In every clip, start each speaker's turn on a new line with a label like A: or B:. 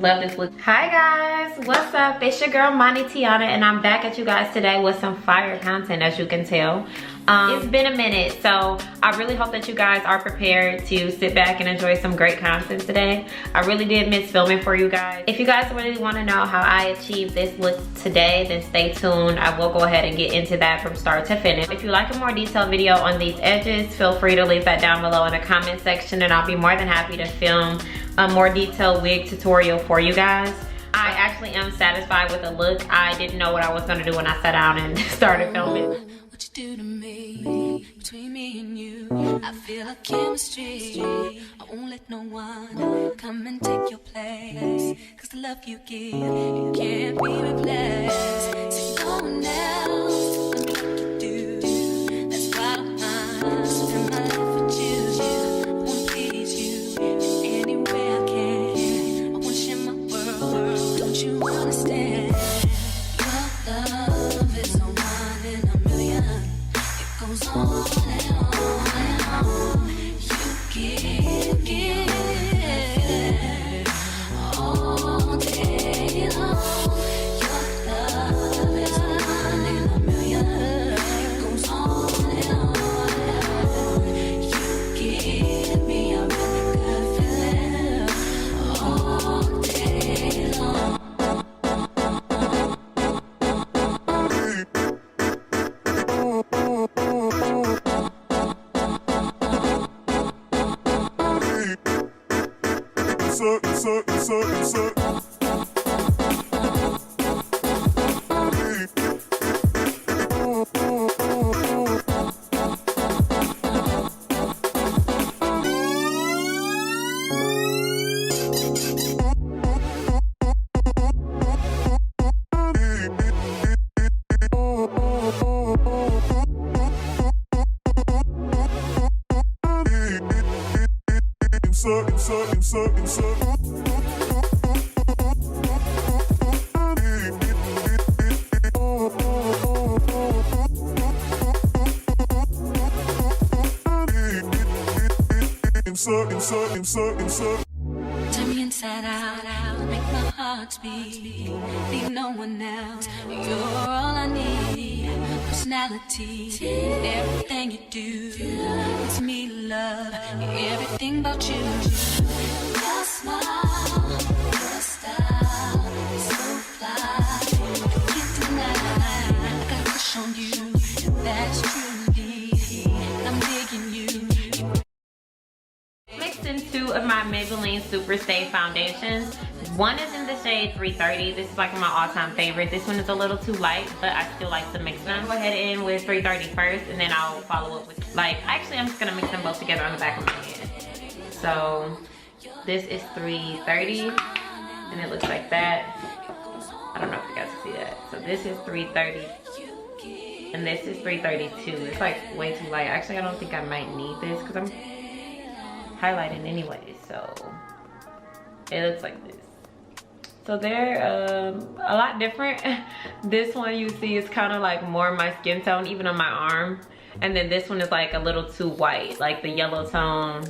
A: Love this look. Hi guys, what's up? It's your girl Amonie Tiana, and I'm back at you guys today with some fire content, as you can tell. It's been a minute, so I really hope that you guys are prepared to sit back and enjoy some great content today. I really did miss filming for you guys. If you guys really want to know how I achieved this look today, then stay tuned. I will go ahead and get into that from start to finish. If you like a more detailed video on these edges, feel free to leave that down below in the comment section, and I'll be more than happy to film a more detailed wig tutorial for you guys. I actually am satisfied with the look. I didn't know what I was gonna do when I sat down and started filming.
B: What you do to me, between me and you, I feel a chemistry. I won't let no one come and take your place, 'cause the love you give, it can't be replaced. So no one else can do like you do. That's why I don't mind spending my life with you. I wanna please you in any way I can. I wanna share my world, don't you understand? Your love is the one in a million. It goes on and on and on. You give all day long. Your love is the one in a million. It goes on and on and on. You give me a really good feeling all day long. Turn me inside out, make my heart beat. Leave no one else, you're all I need. Personality, everything you do, it's me love, everything about you. Your smile, your style, so fly, I can't deny. I got a crush on you, that's true. I'm digging you.
A: Mixed in two of my Maybelline Super Stay foundations. One is in the shade 330. This is like my all-time favorite. This one is a little too light, but I still like to mix them. I'll go ahead and in with 330 first, and then I'll follow up with, actually I'm just gonna mix them both together on the back of my hand. So this is 330, and it looks like that. I don't know if you guys can see that. So this is 330, and this is 332. It's like way too light. Actually, I don't think I might need this because I'm highlighting anyway, so it looks like this. So they're a lot different. This one you see is kind of like more my skin tone, even on my arm, and then this one is like a little too white, like the yellow tone.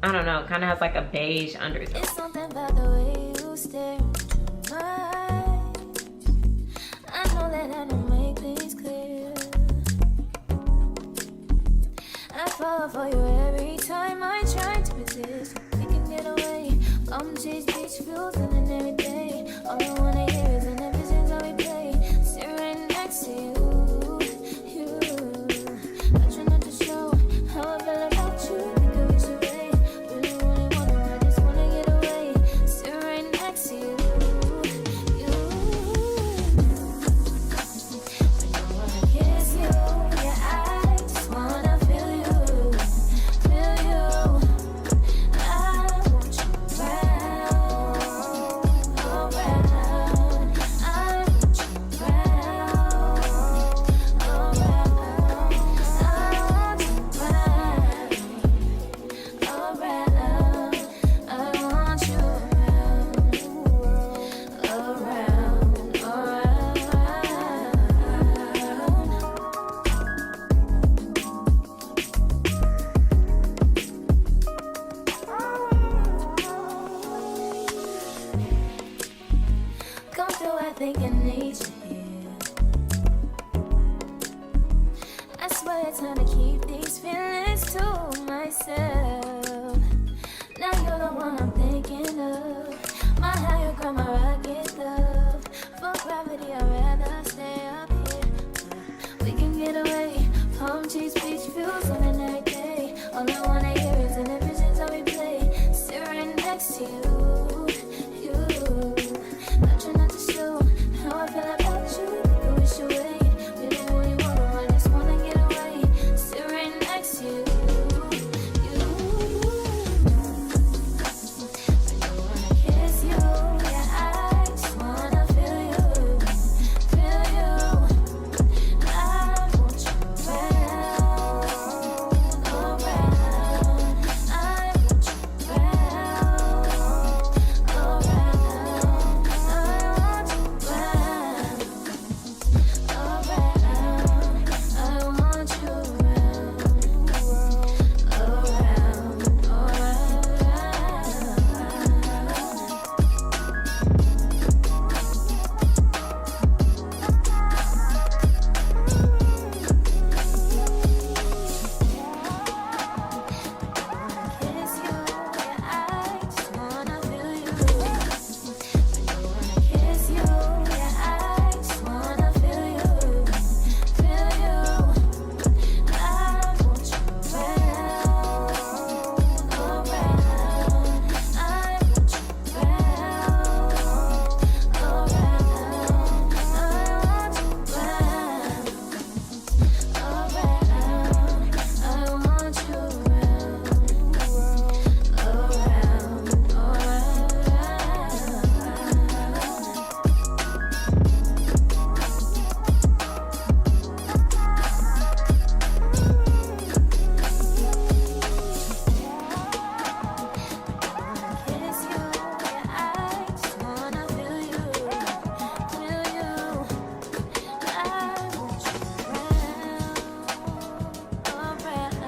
A: I don't know, kind of has like a beige undertone.
B: It's something about the way you stare into my eyes. I know that I don't make things clear. I fall for you every time I try to resist. We can get away. Come chase beach views and then every day. All I wanna hear is an ever since I replay. Sit right next to you. I try not to show how I feel about you. Because it's away. Really wanna, I just wanna get away. Sit right next to you. I don't wanna kiss you. Yeah, I just wanna feel you. I want you around. time to keep these feelings to myself. Now you're the one I'm thinking of. My higher ground, my rocket love. For gravity, I'd rather stay up here. We can get away. Palm trees, beach views on a night day. All I wanna hear is in the visions I replay. Sit right next to you, you. I try not to show how I feel about you. I wish you away. Really, really wanna, I just wanna get away. Sit right next to you, you. I don't wanna kiss you, yeah, I just wanna feel you, feel you. I want you around, around. I want you around, around. I want you around, around. I want you around, kiss you, yeah, I just wanna feel you. I don't wanna kiss you, yeah, I just wanna feel you, feel you. I want you around, around. I want you around, around. I want you around, around. I want you kiss you, yeah, I just wanna feel you, feel you. I want you around,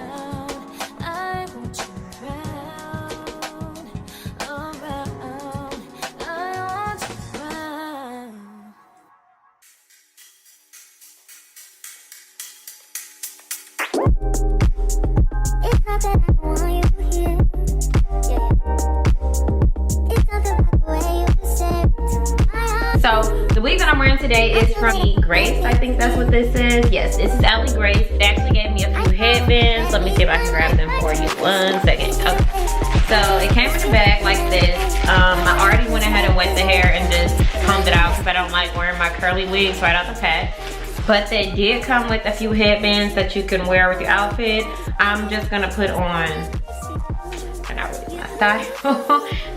B: around. I want you around, around. I want you around. It's not that I want you here, yeah. It's not the way you said to my heart.
A: So the wig that I'm wearing today is from Grace. I think that's what this is. Yes, this is Allie Grace. It actually gave me a few headbands. Let me see if I can grab them for you. 1 second. Okay. So it came in the bag like this. I already went ahead and wet the hair and just combed it out because I don't like wearing my curly wigs right out the pack. But they did come with a few headbands that you can wear with your outfit. I'm just gonna put on, and not really my style,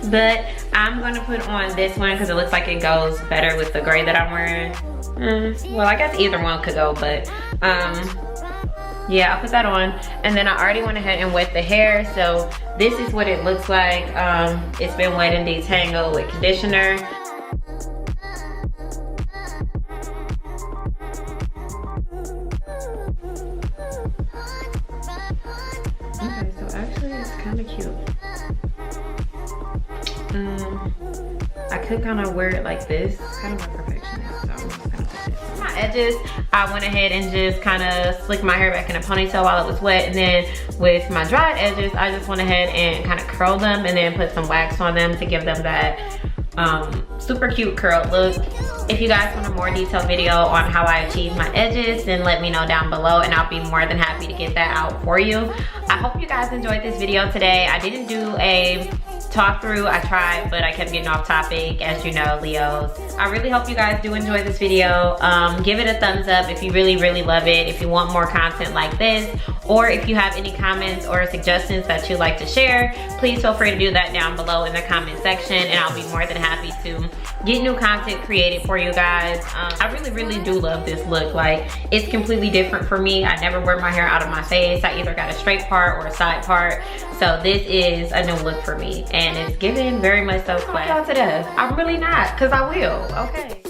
A: but I'm gonna put on this one because it looks like it goes better with the gray that I'm wearing. Well, I guess either one could go, but yeah, I'll put that on. And then I already went ahead and wet the hair, so this is what it looks like. It's been wet and detangled with conditioner. Okay, so actually it's kind of cute. I could kind of wear it like this. It's kind of a perfectionist, so I'm just gonna put this on my edges. I went ahead and just kind of slicked my hair back in a ponytail while it was wet, and then with my dried edges, I just went ahead and kind of curled them and then put some wax on them to give them that super cute curled look. If you guys want a more detailed video on how I achieve my edges, then let me know down below and I'll be more than happy to get that out for you. I hope you guys enjoyed this video today. I didn't do a talk through. I tried, but I kept getting off topic, as you know, Leos. I really hope you guys do enjoy this video. Give it a thumbs up if you really love it, if you want more content like this, or if you have any comments or suggestions that you'd like to share, please feel free to do that down below in the comment section, and I'll be more than happy to get new content created for you guys. I really do love this look. Like, it's completely different for me. I never wear my hair out of my face. I either got a straight part or a side part, so this is a new look for me, and it's giving very much so class to death. I'm really not, because I will, okay.